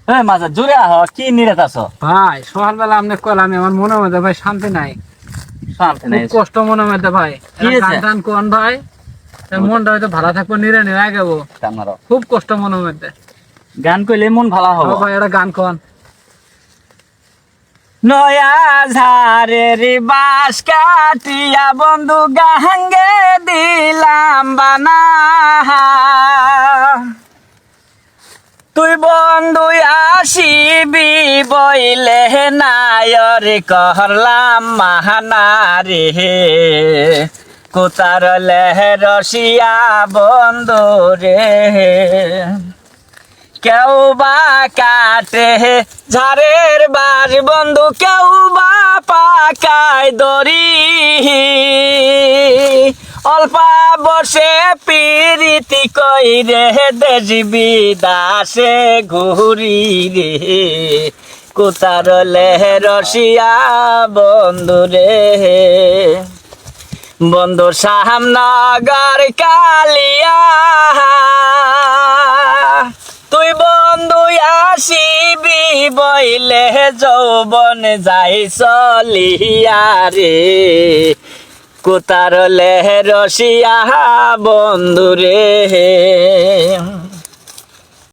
এই মাঝে জুড়ে আহ কি নিরাত আছো ভাই সকালবেলা আপনি কইলাম আমার মনের মধ্যে ভাই শান্তি নাই, শান্তি নাই খুব কষ্ট মনের মধ্যে ভাই। কি হয়েছে? গান টান কোন ভাই, মনটা হয়তো ভালো থাকবো, নিরে নিরে আগাবো, কান্নারো খুব কষ্ট মনের মধ্যে। গান কইলে মন ভালো ও হবে ভাই একটা গান কোন। নয়া ঝাড়ের বাঁশ কাটিয়া বন্ধু গাঙ্গে দিলাম বানা তুই বন্ধু আসিবি বইলে নায়র করলাম মাহানা রে কোতার রসিয়া বন্ধু রে কেউ বা কাটে ঝাড়ের বাস বন্ধু কেউ বা পাকায় দড়ি অল্পা বসে পিরিতি কই রে দেশ বিদাসে ঘুরি রে কোতার রসিয়া বন্ধু রে বন্ধু সামনগর কালিয়া তুই বন্ধু আসিবি বইলে যৌবন যাই চলিয়া রে কোতার রসিয়া বন্ধু রে